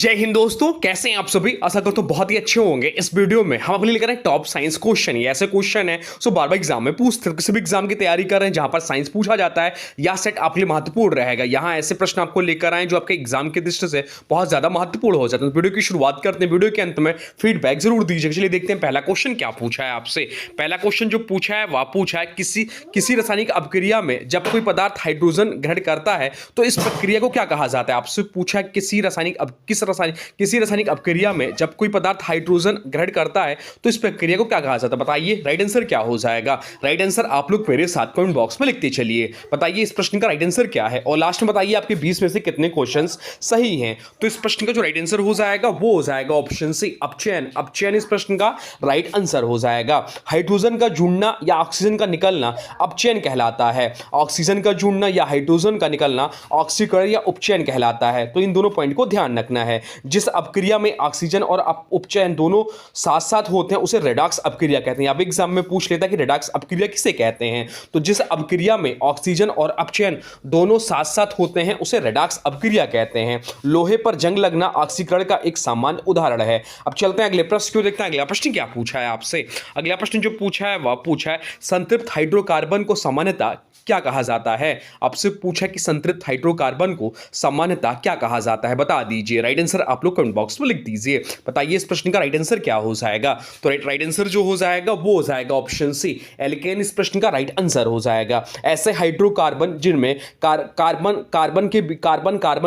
जय हिंद दोस्तों, कैसे हैं आप सभी। आशा करता हूं बहुत ही अच्छे होंगे। इस वीडियो में हम अपने लिए लेकर आए टॉप साइंस क्वेश्चन। ये ऐसे क्वेश्चन है जो बार बार एग्जाम में पूछते हैं। किसी भी एग्जाम की तैयारी कर रहे हैं जहां पर साइंस पूछा जाता है, या सेट आपके लिए महत्वपूर्ण रहेगा। यहां ऐसे प्रश्न आपको लेकर आए जो आपके एग्जाम की दृष्टि से बहुत ज्यादा महत्वपूर्ण हो जाते हैं। वीडियो की शुरुआत करते हैं। वीडियो के अंत में फीडबैक जरूर दीजिएगा। चलिए देखते हैं पहला क्वेश्चन क्या पूछा है आपसे। पहला क्वेश्चन जो पूछा है वह पूछा है किसी रासायनिक अपक्रिया में जब कोई पदार्थ हाइड्रोजन ग्रहण करता है तो इस प्रक्रिया को क्या कहा जाता है। आपसे पूछा है किसी रासायनिक अपक्रिया में जब कोई पदार्थ हाइड्रोजन ग्रहण करता है तो इस प्रक्रिया को क्या कहा जाता है। बताइए राइट आंसर क्या हो जाएगा। राइट आंसर आप लोग मेरे साथ कमेंट बॉक्स में लिखते चलिए। बताइए इस प्रश्न का राइट आंसर क्या है और लास्ट में बताइए आपके 20 में से कितने क्वेश्चंस सही हैं। तो इस प्रश्न का जो राइट आंसर हो जाएगा वो हो जाएगा ऑप्शन सी, अपचयन। अपचयन इस प्रश्न का राइट आंसर हो जाएगा। हाइड्रोजन का जुड़ना या ऑक्सीजन का निकलना अपचयन कहलाता है। ऑक्सीजन का जुड़ना या हाइड्रोजन का निकलना ऑक्सीकरण या उपचयन कहलाता है। तो इन दोनों पॉइंट को ध्यान रखना है। जिस अपक्रिया में ऑक्सीजन और उपचयन दोनों साथ साथ होते हैं उसे रेडॉक्स अपक्रिया कहते हैं। अब एग्जाम में पूछ लेता है कि रेडॉक्स अपक्रिया किसे कहते हैं। तो जिस अपक्रिया में ऑक्सीजन और अपचयन दोनों साथ साथ होते हैं उसे रेडॉक्स अपक्रिया कहते हैं। लोहे पर जंग लगना ऑक्सीकरण का एक सामान्य उदाहरण है। अब चलते हैं अगले प्रश्न को देखते हैं। अगला प्रश्न क्या पूछा है आपसे। अगला प्रश्न जो पूछा है वह पूछा है संतृप्त हाइड्रोकार्बन को सामान्यतः क्या कहा जाता है। आपसे पूछा कि संतृप्त हाइड्रोकार्बन को सामान्यतः क्या कहा जाता है। बता दीजिए। राइट आंसर आप लोग कमेंट बॉक्स में लिख दीजिए। बताइए इस प्रश्न का राइट आंसर क्या हो जाएगा। तो राइट आंसर जो हो जाएगा वो हो जाएगा ऑप्शन सी, एल्केन इस प्रश्न का राइट आंसर हो जाएगा। ऐसे हाइड्रोकार्बन जिनमें कार्बन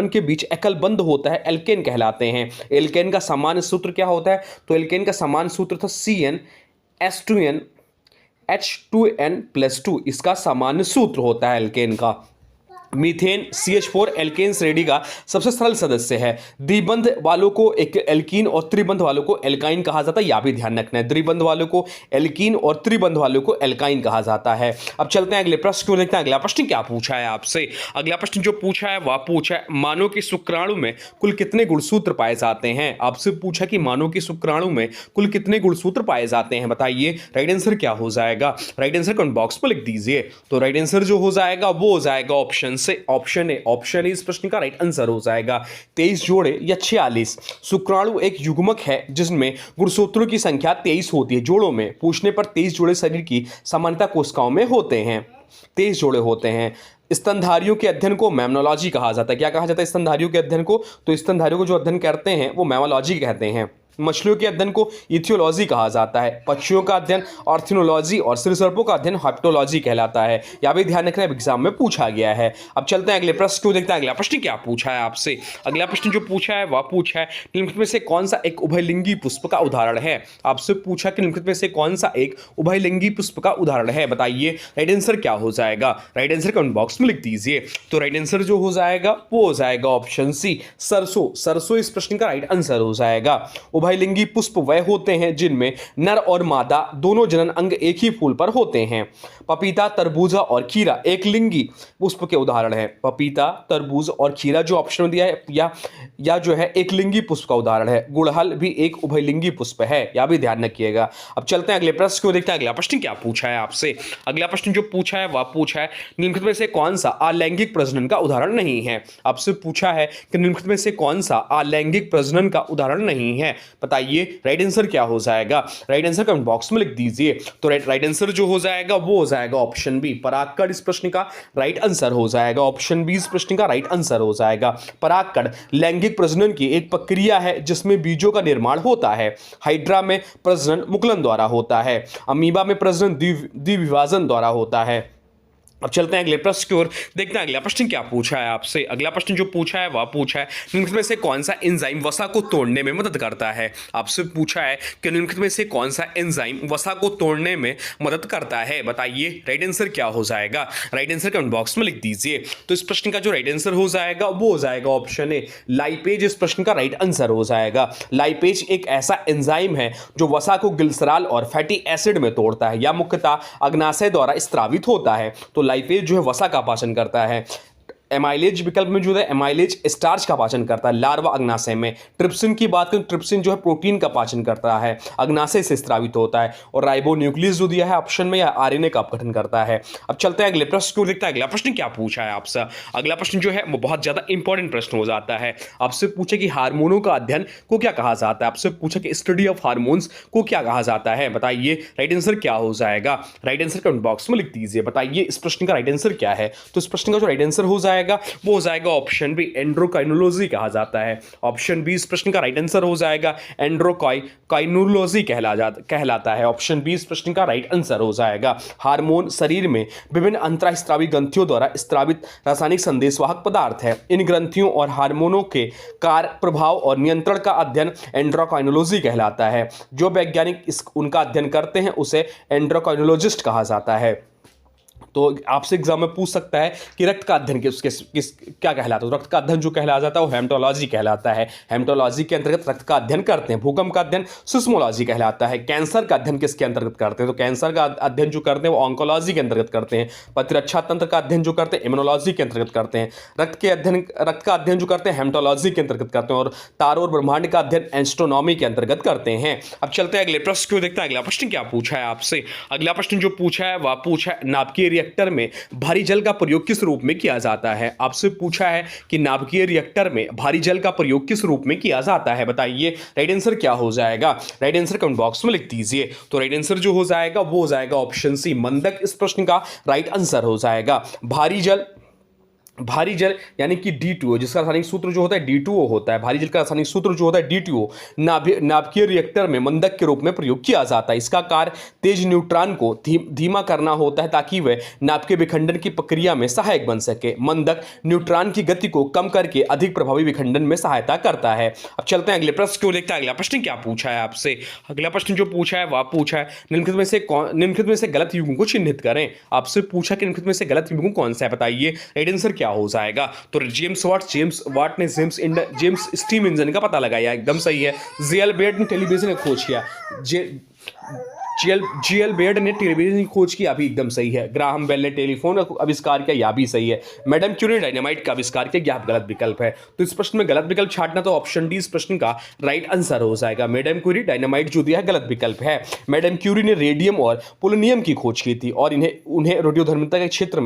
के बीच एकल बंध होता है एल्केन कहलाते हैं। एल्केन का सामान्य सूत्र क्या होता है। तो एल्केन का सामान्य सूत्र था CnH2n H2n+2 इसका सामान्य सूत्र होता है एल्केन का। मीथेन CH4 एल्केन श्रेणी का सबसे सरल सदस्य है। द्विबंध वालों को एक एल्कीन और त्रिबंध वालों को एल्काइन कहा जाता है। यह भी ध्यान रखना है। द्विबंध वालों को एल्कीन और त्रिबंध वालों को एल्काइन कहा जाता है। अब चलते हैं अगले प्रश्न को देखते हैं। अगला प्रश्न क्या पूछा है आपसे। अगला प्रश्न जो पूछा है वह पूछा है मानव के शुक्राणु में कुल कितने गुणसूत्र पाए जाते हैं। आपसे पूछा कि मानव के शुक्राणु में कुल कितने गुणसूत्र पाए जाते हैं। बताइए राइट आंसर क्या हो जाएगा। राइट आंसर कमेंट बॉक्स पर लिख दीजिए। तो राइट आंसर जो हो जाएगा वो हो जाएगा ऑप्शन से, ऑप्शन ए इस प्रश्न का राइट आंसर हो जाएगा। 23 जोड़े या 46। शुक्राणु एक युग्मक है जिसमें गुणसूत्रों की संख्या 23 होती है। जोड़ों में पूछने पर 23 जोड़े शरीर की सामान्यता कोशिकाओं में होते हैं। 23 जोड़े होते हैं। स्तनधारियों के अध्ययन को मैमोलॉजी कहा जाता है। क्या कहा जाता है स्तनधारियों के अध्ययन को। तो स्तनधारियों को जो अध्ययन करते हैं वो मैमोलॉजी कहते हैं। मछलियों के अध्ययन को इथियोलॉजी कहा जाता है। पक्षियों का अध्ययन ऑर्थिनोलॉजी और सरीसृपों का अध्ययन हाइप्टोलॉजी कहलाता है। यह भी ध्यान रखना एग्जाम में पूछा गया है। अब चलते हैं अगले प्रश्न को देखते हैं। अगला प्रश्न क्या पूछा है आपसे। अगला प्रश्न जो पूछा है वह पूछा है निम्नलिखित में से कौन सा एक उभयलिंगी पुष्प का उदाहरण है। आपसे पूछा कि निम्नलिखित में से कौन सा एक उभयलिंगी पुष्प का उदाहरण है। बताइए राइट आंसर क्या हो जाएगा। राइट आंसर कमेंट बॉक्स में लिख दीजिए। तो राइट आंसर जो हो जाएगा वो हो जाएगा ऑप्शन सी, सरसों। सरसों इस प्रश्न का राइट आंसर हो जाएगा। उभयलिंगी पुष्प वह होते हैं जिनमें नर और मादा दोनों जनन अंग एक ही फूल पर होते हैं। पपीता, तरबूजा और खीरा एक लिंगी पुष्प के उदाहरण है। पपीता, तरबूज और खीरा जो ऑप्शन में दिया है या जो है एक लिंगी पुष्प का उदाहरण है। गुड़हल भी एक उभयलिंगी पुष्प है। यह भी ध्यान रखिएगा। अब चलते हैं अगले प्रश्न को देखते हैं। अगला प्रश्न क्या पूछा है आपसे। अगला प्रश्न जो पूछा है वह पूछा है निम्नलिखित में से कौन सा अलैंगिक प्रजनन का उदाहरण नहीं है। आपसे पूछा है कि निम्नलिखित में से कौन सा अलैंगिक प्रजनन का उदाहरण नहीं है। बताइए राइट आंसर क्या हो जाएगा। राइट आंसर कमेंट बॉक्स में लिख दीजिए। तो राइट आंसर जो हो जाएगा वो हो जाएगा ऑप्शन बी, परागकण इस प्रश्न का राइट आंसर हो जाएगा। ऑप्शन बी इस प्रश्न का राइट आंसर हो जाएगा। परागकण लैंगिक प्रजनन की एक प्रक्रिया है जिसमें बीजों का निर्माण होता है। हाइड्रा में प्रजनन मुकुलन द्वारा होता है। अमीबा में प्रजनन द्विविभाजन द्वारा होता है। अब चलते हैं अगले प्रश्न की ओर, देखते हैं अगला प्रश्न क्या पूछा है आपसे। अगला प्रश्न जो पूछा है वह पूछा है निम्नलिखित में से कौन सा एंजाइम वसा को तोड़ने में मदद करता है। आपसे पूछा है कि निम्नलिखित में से कौन सा एंजाइम वसा को तोड़ने में मदद करता है। बताइए राइट आंसर क्या हो जाएगा। राइट आंसर कमेंट बॉक्स में लिख दीजिए। तो इस प्रश्न का जो राइट आंसर हो जाएगा वो हो जाएगा ऑप्शन ए, लाइपेज इस प्रश्न का राइट आंसर हो जाएगा। लाइपेज एक ऐसा एंजाइम है जो वसा को ग्लिसरॉल और फैटी एसिड में तोड़ता है या मुख्यतः अग्नाशय द्वारा स्त्रावित होता है। तो लाइपेज जो है वसा का पाचन करता है। एमाइलेज विकल्प में जो है एमाइलेज स्टार्च का पाचन करता है लार्वा अग्नाशय में। ट्रिप्सिन की बात करें, ट्रिप्सिन जो है प्रोटीन का पाचन करता है, अग्नाशय से स्रावित होता है। और राइबोन्यूक्लियस जो दिया है ऑप्शन में, या आरएनए का अपघटन करता है। अब चलते हैं अगले प्रश्न को देखते हैं। अगला प्रश्न क्या पूछा है आपसे। अगला प्रश्न जो है वो बहुत ज्यादा इंपॉर्टेंट प्रश्न हो जाता है। आपसे पूछे कि हार्मोनों का अध्ययन को क्या कहा जाता है। आपसे पूछा कि स्टडी ऑफ हार्मोन्स को क्या कहा जाता है, बताइए राइट आंसर क्या हो जाएगा। राइट आंसर कमेंट बॉक्स में लिख दीजिए, बताइए इस प्रश्न का राइट आंसर क्या है। तो इस प्रश्न का जो राइट आंसर हो जाएगा वो हो जाएगा ऑप्शन बी, एंड्रोकाइनोलॉजी कहा जाता है। ऑप्शन बी इस प्रश्न का राइट आंसर हो जाएगा, एंड्रोकाइनोलॉजी कहलाता है। ऑप्शन बी इस प्रश्न का राइट आंसर हो जाएगा। हार्मोन शरीर में विभिन्न अंतःस्रावी ग्रंथियों द्वारा स्रावित रासायनिक संदेशवाहक पदार्थ है। इन ग्रंथियों और हार्मोनों के कार्य, प्रभाव और नियंत्रण का अध्ययन एंड्रोकाइनोलॉजी कहलाता है। जो वैज्ञानिक उनका अध्ययन करते हैं उसे एंड्रोकाइनोलॉजिस्ट कहा जाता है। तो आपसे एग्जाम में पूछ सकता है कि रक्त का अध्ययन क्या कहलाता है। तो रक्त का अध्ययन जो कहलाया जाता है वो हेमेटोलॉजी कहलाता है। हेमेटोलॉजी के अंतर्गत रक्त का अध्ययन करते हैं। भूकंप का अध्ययन सिस्मोलॉजी कहलाता है। कैंसर का अध्ययन किसके अंतर्गत करते हैं, तो कैंसर का अध्ययन जो करते हैं वो ऑन्कोलॉजी के अंतर्गत करते हैं। प्रतिरक्षा तंत्र का अध्ययन जो करते हैं इम्यूनोलॉजी के अंतर्गत करते हैं। रक्त का अध्ययन जो करते हैं हेमेटोलॉजी के अंतर्गत करते हैं। और तारों और ब्रह्मांड का अध्ययन एस्ट्रोनॉमी के अंतर्गत करते हैं। अब चलते हैं अगले प्रश्न को देखते हैं। अगला प्रश्न क्या पूछा है आपसे। अगला प्रश्न जो पूछा है वह पूछा है नाभिकीय रिएक्टर में भारी जल का प्रयोग किस रूप में किया जाता है। आपसे पूछा है कि नाभिकीय रिएक्टर में भारी जल का प्रयोग किस रूप में किया जाता है, बताइए राइट आंसर क्या हो जाएगा। राइट आंसर कमेंट बॉक्स में लिख दीजिए। तो राइट आंसर जो हो जाएगा वो हो जाएगा ऑप्शन सी, मंदक इस प्रश्न का राइट आंसर हो जाएगा। भारी जल यानी कि D2O, जिसका रासायनिक सूत्र जो होता है D2O होता है। भारी जल का रासायनिक सूत्र जो होता है D2O नाभिकीय रिएक्टर में मंदक के रूप में प्रयोग किया जाता है। इसका कार्य तेज न्यूट्रॉन को धीमा करना होता है ताकि वह नाभिकीय विखंडन की प्रक्रिया में सहायक बन सके। मंदक न्यूट्रॉन की गति को कम करके अधिक प्रभावी विखंडन में सहायता करता है। अब चलते हैं अगले प्रश्न को देखते हैं। अगला प्रश्न क्या पूछा है आपसे। अगला प्रश्न जो पूछा है वह पूछा है निम्नलिखित में से गलत युग्म को चिन्हित करें। आपसे पूछा कि निम्नलिखित में से गलत युग्म कौन सा है, बताइए राइट आंसर क्या हो जाएगा। तो जेम्स वाट ने जेम्स स्टीम इंजन का पता लगाया, एकदम सही है। जेएल बेड ने टेलीविजन का खोज किया, जीएल बेड ने टेलीविजन की खोज की, अभी एकदम सही है। ग्राहम बेल ने टेलीफोन का आविष्कार किया, यह भी सही है। मैडम क्यूरी ने डायनामाइट का आविष्कार किया, यह गलत विकल्प है। तो इस प्रश्न में गलत विकल्प छाटना, तो ऑप्शन डी इस प्रश्न का राइट आंसर हो जाएगा। मैडम क्यूरी डायनामाइट जो दिया है गलत विकल्प है। मैडम क्यूरी ने रेडियम और पोलोनियम की खोज की थी और उन्हें रेडियोधर्मिता के क्षेत्र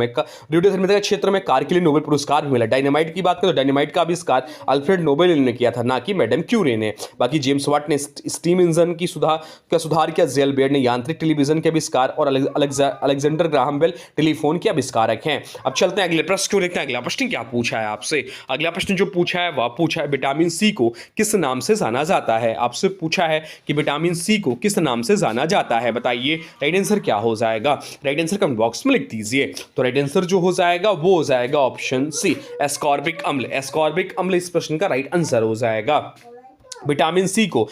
में कार्य के लिए नोबेल पुरस्कार भी मिला। डायनामाइट की बात करें तो डायनामाइट का आविष्कार अल्फ्रेड नोबेल ने किया था, ना कि मैडम क्यूरी ने। बाकी जेम्स वाट ने स्टीम इंजन की सुधार किया, जेएल बेड यांत्रिक टेलीविजन के आविष्कार और अलेक्जेंडर ग्राहम बेल टेलीफोन के आविष्कारक हैं। अब चलते हैं अगले प्रश्न को देखते हैं। अगला प्रश्न क्या पूछा है आपसे। अगला प्रश्न जो पूछा है वह पूछा है विटामिन सी को किस नाम से जाना जाता है। आपसे पूछा है कि विटामिन सी को किस नाम से जाना जाता है, बताइए राइट आंसर क्या हो जाएगा। राइट आंसर कमेंट बॉक्स में लिख दीजिए। तो राइट आंसर जो हो जाएगा वो हो जाएगा ऑप्शन सी, एस्कॉर्बिक अम्ल। एस्कॉर्बिक अम्ल इस प्रश्न का राइट आंसर हो जाएगा। विटामिन सी को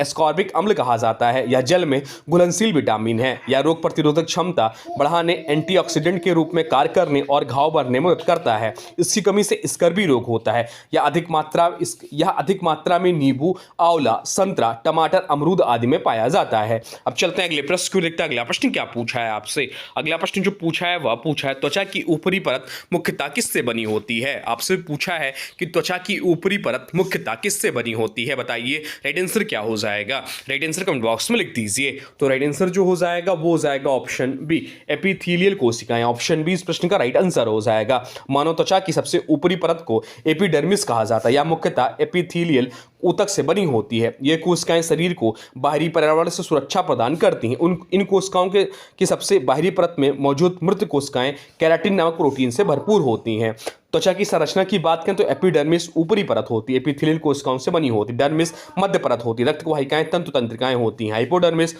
एस्कॉर्बिक अम्ल कहा जाता है। यह जल में घुलनशील विटामिन है। यह रोग प्रतिरोधक क्षमता बढ़ाने, एंटीऑक्सीडेंट के रूप में कार्य करने और घाव भरने में मदद करता है। इसकी कमी से स्कर्वी रोग होता है। यह अधिक मात्रा में नींबू, आंवला, संतरा, टमाटर, अमरूद आदि में पाया जाता है। अब चलते हैं अगले प्रश्न को देखते हैं। अगला प्रश्न क्या पूछा है आपसे। अगला प्रश्न जो पूछा है वह पूछा है त्वचा की ऊपरी परत मुख्यतः किससे बनी होती है। आपसे पूछा है कि त्वचा की ऊपरी परत मुख्यतः किससे बनी होती है, बताइए राइट आंसर क्या हो जाएगा। राइट आंसर कमेंट बॉक्स में लिख दीजिए। तो राइट आंसर जो हो जाएगा वो हो जाएगा ऑप्शन बी, एपिथेलियल कोशिकाएं। ऑप्शन बी इस प्रश्न का राइट आंसर हो जाएगा। मानव त्वचा की सबसे ऊपरी परत को एपिडर्मिस कहा जाता है। यह मुख्यतः एपिथेलियल ऊतक से बनी होती है। ये कोशिकाएं शरीर को बाहरी पर्यावरण से सुरक्षा प्रदान करती हैं। इन कोशिकाओं की सबसे बाहरी परत में मौजूद मृत कोशिकाएं केराटिन नामक प्रोटीन से भरपूर होती हैं। त्वचा की संरचना की बात करें तो एपिडर्मिस ऊपरी परत होती है, एपिथेलियल कोशिकाओं से बनी होती है। डर्मिस मध्य परत होती है, रक्त वाहिकाएं तंतु तंत्रिकाएं होती हैं। हाइपोडर्मिस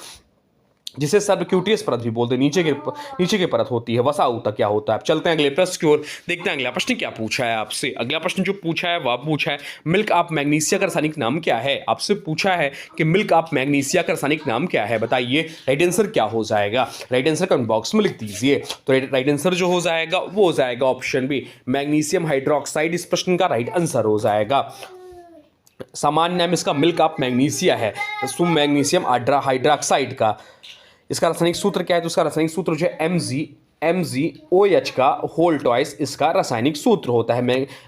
जिसे सबक्यूटियस परत भी बोलते हैं, नीचे की परत होती है। वसा ऊतक क्या होता है। चलते हैं अगले प्रश्न की ओर, देखते हैं अगला प्रश्न क्या पूछा है आपसे। अगला प्रश्न जो पूछा है वह पूछा है मिल्क ऑफ मैग्नीशिया का रासायनिक नाम क्या है। आपसे पूछा है कि मिल्क ऑफ मैग्नीशिया का रासायनिक नाम क्या है, बताइए राइट आंसर क्या हो जाएगा। राइट आंसर कमेंट बॉक्स में लिख दीजिए। तो राइट आंसर जो हो जाएगा वो हो जाएगा ऑप्शन बी, मैग्नीशियम हाइड्रोक्साइड इस प्रश्न का राइट आंसर हो जाएगा। सामान्य नाम इसका मिल्क ऑफ मैग्नीशिया है, मैग्नीशियम हाइड्रोक्साइड का। इसका रासायनिक सूत्र क्या है, तो इसका रासायनिक सूत्र जो है MgOH का होल ट्वाइस इसका रासायनिक सूत्र होता है।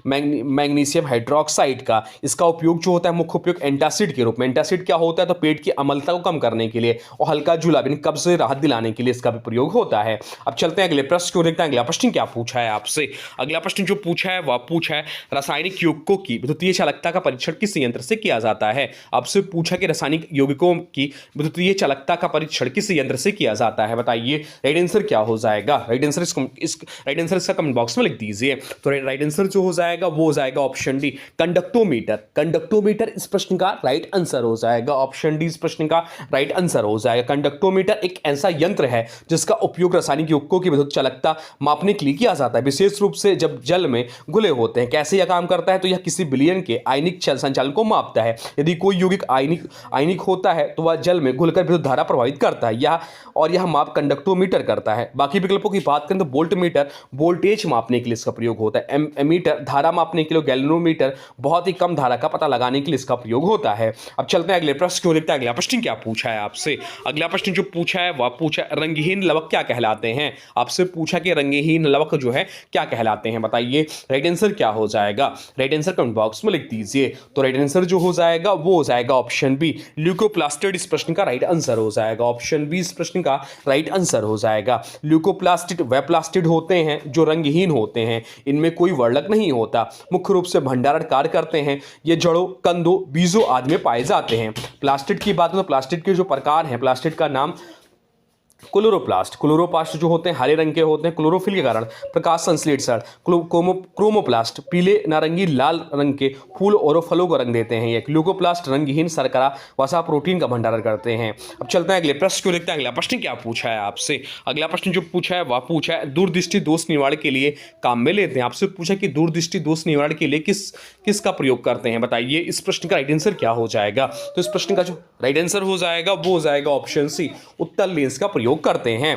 मैग्नीशियम हाइड्रोक्साइड का इसका उपयोग जो होता है मुख्य उपयोग एंटासिड के रूप में। एंटासिड क्या होता है? तो पेट की अम्लता को कम करने के लिए और हल्का जुलाब यानी कब्ज से राहत दिलाने के लिए इसका भी प्रयोग होता है। अब चलते हैं अगले प्रश्न को देखते हैं। अगला प्रश्न क्या पूछा है आपसे? अगला प्रश्न जो पूछा है वह पूछा है रासायनिक यौगिकों की विद्युतीय चालकता का परीक्षण किस यंत्र से किया जाता है? आपसे पूछा कि रासायनिक यौगिकों की विद्युतीय चालकता का परीक्षण किस यंत्र से किया जाता है? बताइए राइट आंसर क्या हो जाएगा? राइट आंसर इसका कमेंट बॉक्स में लिख दीजिए। तो राइट आंसर जो हो जाएगा वो हो जाएगा ऑप्शन डी, कंडक्टोमीटर। कंडक्टोमीटर इस प्रश्न का राइट आंसर हो जाएगा। ऑप्शन डी इस प्रश्न का राइट आंसर हो जाएगा। कंडक्टोमीटर एक ऐसा यंत्र है जिसका उपयोग रासायनिक यौगिकों की विद्युत चालकता मापने के लिए किया जाता है, विशेष रूप से जब जल में घुले होते हैं। कैसे यह काम करता है? तो यह किसी विलयन के आयनिक संचालन को मापता है। यदि कोई यौगिक आयनिक होता है तो वह जल में घुलकर विद्युत धारा प्रभावित करता है। यह माप कंडक्टोमीटर करता है। बाकी विकल्पों की बात करें तो वोल्टमीटर वोल्टेज मापने के लिए इसका प्रयोग होता है। एमीटर धारा मापने के लिए, गैल्वेनोमीटर बहुत ही कम धारा का पता लगाने के लिए इसका प्रयोग होता है। अब चलते हैं अगले प्रश्न को देखते हैं। अगला प्रश्न क्या पूछा है आपसे? अगला प्रश्न जो पूछा है वह पूछा रंगहीन लवक क्या कहलाते हैं? आपसे पूछा कि रंगहीन लवक जो है क्या कहलाते हैं? बताइए राइट आंसर क्या हो जाएगा? राइट आंसर कमेंट बॉक्स में लिख दीजिए। तो राइट आंसर जो हो जाएगा वो हो जाएगा ऑप्शन बी, ल्यूकोप्लास्टिड इस प्रश्न का राइट आंसर हो जाएगा। ऑप्शन बी इस प्रश्न का राइट आंसर हो जाएगा। ल्यूकोप्लास्टिड वह प्लास्टिड होते हैं जो रंगहीन होते हैं, इनमें कोई वर्णक नहीं होता, मुख्य रूप से भंडारण कार्य करते हैं। ये जड़ों, कंदों, बीजों आदि में पाए जाते हैं। प्लास्टिड की बात करें तो प्लास्टिड के जो प्रकार हैं, प्लास्टिड का नाम क्लोरोप्लास्ट जो होते हैं हरे रंग के होते हैं क्लोरोफिल के कारण प्रकाश संश्लेषण। क्रोमोप्लास्ट पीले, नारंगी, लाल रंग के फूल और फलों को रंग देते हैं। ये ल्यूकोप्लास्ट रंगहीन शर्करा, वसा, प्रोटीन का भंडारण करते हैं। अब चलते हैं अगले प्रश्न को देखते हैं। अगला प्रश्न क्या पूछा है आपसे? अगला प्रश्न जो पूछा है वह पूछा है दूरदृष्टि दोष निवारण के लिए काम में लेते हैं। आपसे पूछा कि दूरदृष्टि दोष निवारण के लिए किसका प्रयोग करते हैं? बताइए इस प्रश्न का राइट आंसर क्या हो जाएगा? तो इस प्रश्न का जो राइट आंसर हो जाएगा वो हो जाएगा ऑप्शन सी, उत्तल लेंस का प्रयोग करते हैं।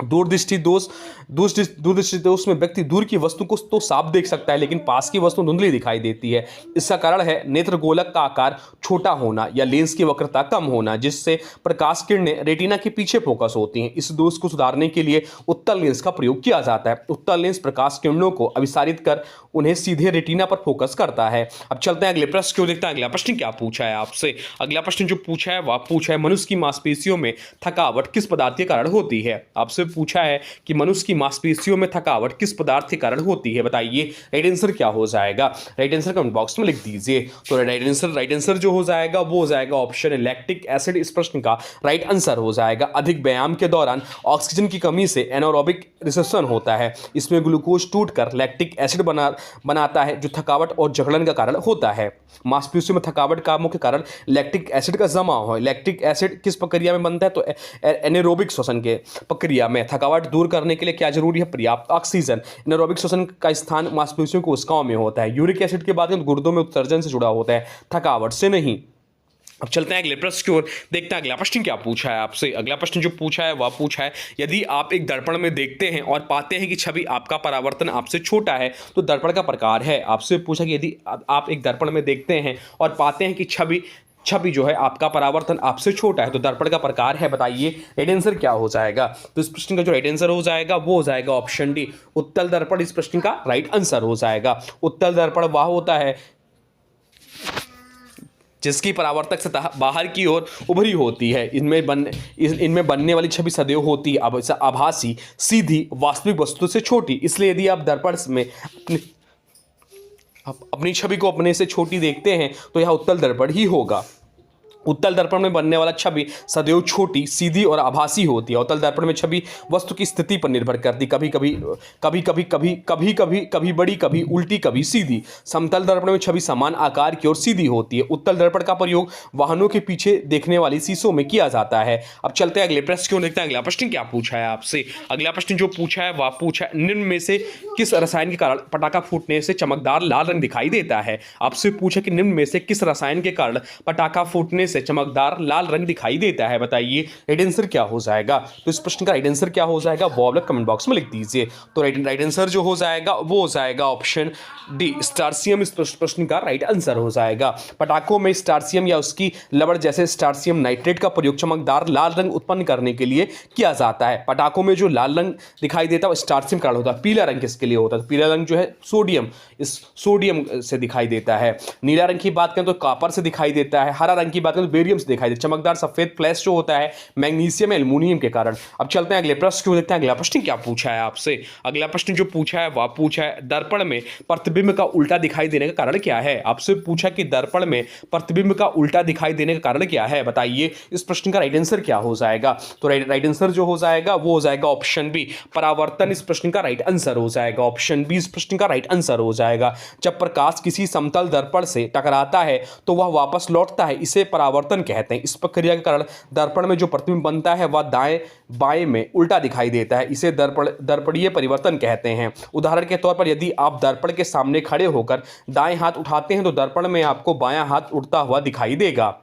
दूरदृष्टि दोष में व्यक्ति दूर की वस्तु को तो साफ देख सकता है लेकिन पास की वस्तु धुंधली दिखाई देती है। इसका कारण है नेत्र गोलक का आकार छोटा होना या लेंस की वक्रता कम होना, जिससे प्रकाश किरणें रेटिना के पीछे फोकस होती हैं। इस दोष को सुधारने के लिए उत्तल लेंस का प्रयोग किया जाता है। उत्तल लेंस प्रकाश किरणों को अभिसारित कर उन्हें सीधे रेटिना पर फोकस करता है। अब चलते हैं अगले प्रश्न को देखते हैं। अगला प्रश्न क्या पूछा है आपसे? अगला प्रश्न जो पूछा है वह पूछा है मनुष्य की मांसपेशियों में थकावट किस पदार्थ के कारण होती है? आपसे पूछा है कि मनुष्य की मांसपेशियों में थकावट किस पदार्थ के कारण होती है? बताइए राइट आंसर क्या हो जाएगा? राइट आंसर कमेंट बॉक्स में लिख दीजिए। तो राइट आंसर जो हो जाएगा वो हो जाएगा ऑप्शन है, लैक्टिक एसिड इस प्रश्न का राइट आंसर हो जाएगा। अधिक व्यायाम के दौरान ऑक्सीजन की कमी से एनारोबिक रिसेप्शन होता है। इसमें ग्लूकोज टूटकर लैक्टिक एसिड बनाता है जो थकावट और जकड़न का कारण होता है। मांसपेशियों में थकावट का मुख्य कारण लैक्टिक एसिड का जमाव है। लैक्टिक एसिड किस प्रक्रिया में बनता है? तो एनारोबिक श्वसन के प्रक्रिया में। थकावट दूर करने के लिए क्या जरूरी है? पर्याप्त ऑक्सीजन। एनारोबिक श्वसन का स्थान मांसपेशियों के कोशिकाओं में होता है। यूरिक एसिड के बाद गुर्दों में उत्सर्जन से जुड़ा होता है, थकावट से नहीं। अब चलते हैं अगले प्रश्न की ओर, देखते हैं अगला प्रश्न क्या पूछा है आपसे। अगला प्रश्न जो पूछा है वह पूछा है यदि आप एक दर्पण में देखते हैं और पाते हैं कि छवि आपका परावर्तन आपसे छोटा है तो दर्पण का प्रकार है। आपसे पूछा कि यदि आप एक दर्पण में देखते हैं और पाते हैं कि छवि जो है आपका परावर्तन आपसे छोटा है तो दर्पण का प्रकार है। बताइए राइट आंसर क्या हो जाएगा? तो इस प्रश्न का जो राइट आंसर हो जाएगा वो हो जाएगा ऑप्शन डी, उत्तल दर्पण इस प्रश्न का राइट आंसर हो जाएगा। उत्तल दर्पण वह होता है जिसकी परावर्तक सतह बाहर की ओर उभरी होती है। इनमें बनने वाली छवि सदैव होती है आभासी, सीधी, वास्तविक वस्तु से छोटी। इसलिए यदि आप दर्पण में अपनी छवि को अपने से छोटी देखते हैं तो यह उत्तल दर्पण ही होगा। उत्तल दर्पण में बनने वाला छवि सदैव छोटी, सीधी और आभासी होती है। उत्तल दर्पण में छवि वस्तु की स्थिति पर निर्भर करती, कभी कभी बड़ी, कभी उल्टी, कभी सीधी। समतल दर्पण में छवि समान आकार की और सीधी होती है। उत्तल दर्पण का प्रयोग वाहनों के पीछे देखने वाली शीशों में किया जाता है। अब चलते हैं अगले प्रश्न क्यों देखते हैं। अगला प्रश्न क्या पूछा है आपसे? अगला प्रश्न जो पूछा है वह पूछा है निम्न में से किस रसायन के कारण पटाखा फूटने से चमकदार लाल रंग दिखाई देता है? आपसे पूछा कि निम्न में से किस रसायन के कारण पटाखा फूटने से चमकदार लाल रंग दिखाई देता है? बताइए राइट आंसर क्या हो जाएगा। तो इस प्रश्न का राइट आंसर क्या हो जाएगा वो आप लोग कमेंट बॉक्स में लिख दीजिए। तो राइट आंसर जो हो जाएगा वो हो जाएगा ऑप्शन डी, स्टार्सियम इस प्रश्न का राइट आंसर हो जाएगा। पटाखों में स्टार्सियम या उसकी लवण जैसे स्टार्सियम नाइट्रेट का प्रयोग चमकदार लाल रंग उत्पन्न करने के लिए किया जाता है। पटाखों में जो लाल रंग दिखाई देता है वो स्टार्सियम कारण होता है। पीला रंग किसके लिए होता है? पीला रंग जो है सोडियम, इस सोडियम से दिखाई देता है। नीला रंग की बात करें तो कॉपर से दिखाई देता है। हरा रंग की बात करें तो बेरियम से दिखाई देता है। चमकदार सफेद फ्लैश जो होता है मैग्नीशियम एल्युमिनियम के कारण। अब चलते हैं अगले प्रश्न को देखते हैं। अगला प्रश्न क्या पूछा है आपसे। अगला प्रश्न जो पूछा है वह पूछा है दर्पण में प्रतिबिंब का उल्टा दिखाई देने का कारण क्या है? आपसे पूछा कि दर्पण में प्रतिबिंब का उल्टा दिखाई देने का कारण क्या है? बताइए इस प्रश्न का राइट आंसर क्या हो जाएगा। तो राइट आंसर जो हो जाएगा वो हो जाएगा ऑप्शन बी, परावर्तन इस प्रश्न का राइट आंसर हो जाएगा। ऑप्शन बी इस प्रश्न का राइट आंसर हो जाएगा। जब प्रकाश किसी समतल दर्पण से टकराता है तो वह वापस लौटता है, इसे परावर्तन कहते हैं। इस प्रक्रिया के कारण दर्पण में जो प्रतिबिंब बनता है वह दाएं बाएं में उल्टा दिखाई देता है, इसे दर्पणीय परिवर्तन कहते हैं। उदाहरण के तौर पर यदि आप दर्पण के सामने खड़े होकर दाएं हाथ उठाते हैं तो दर्पण में आपको बायां हाथ उठता हुआ दिखाई देगा।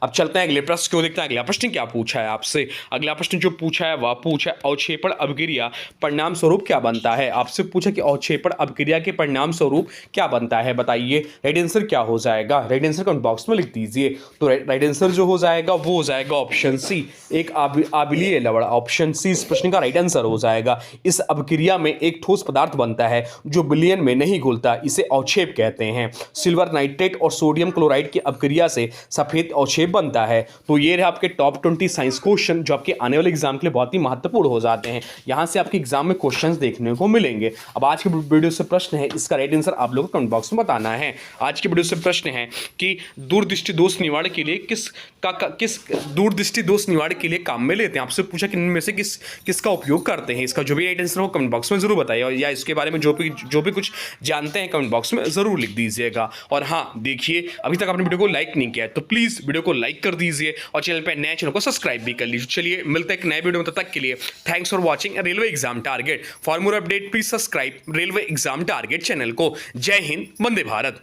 अब चलते हैं अगले प्रश्न को देखते हैं। अगला प्रश्न क्या पूछा है आपसे। अगला प्रश्न जो पूछा है वह पूछा है अवक्षेपण अपक्रिया परिणाम स्वरूप क्या बनता है? आपसे पूछा कि अवक्षेपण अपक्रिया के परिणाम स्वरूप क्या बनता है? बताइए राइट आंसर क्या हो जाएगा। राइट आंसर कमेंट बॉक्स में लिख दीजिए। तो राइट आंसर जो हो जाएगा वो हो जाएगा ऑप्शन सी, एक आबिलीय लवण। ऑप्शन सी इस प्रश्न का राइट आंसर हो जाएगा। इस अपक्रिया में एक ठोस पदार्थ बनता है जो विलयन में नहीं घुलता, इसे अवक्षेप कहते हैं। सिल्वर नाइट्रेट और सोडियम क्लोराइड की अपक्रिया से सफेद अवक्षेप बनता है। तो ये रहे आपके टॉप 20 साइंस क्वेश्चन जो आपके आने वाले एग्जाम के लिए बहुत ही महत्वपूर्ण हो जाते हैं। यहां से आपके एग्जाम में क्वेश्चंस देखने को मिलेंगे। अब आज के वीडियो से प्रश्न है, इसका राइट आंसर आप लोगों को कमेंट बॉक्स में बताना है। आज के वीडियो से प्रश्न है कि दूरदृष्टि दोष निवारण के लिए किस दूरदृष्टि दोष निवारण के लिए काम में लेते हैं? आपसे पूछा कि इनमें से किसका उपयोग करते हैं। इसका जो भी राइट आंसर हो कमेंट बॉक्स में जरूर बताइए, या इसके बारे में जो भी कुछ जानते हैं कमेंट बॉक्स में जरूर लिख दीजिएगा। और हाँ देखिए, अभी तक आपने वीडियो को लाइक नहीं किया है तो प्लीज वीडियो को लाइक कर दीजिए और चैनल पे नए चैनल को सब्सक्राइब भी कर लीजिए। चलिए मिलते हैं एक नए वीडियो में, तब तक के लिए thanks for watching railway exam target. For more update please subscribe railway exam target channel को। जय हिंद, वंदे भारत।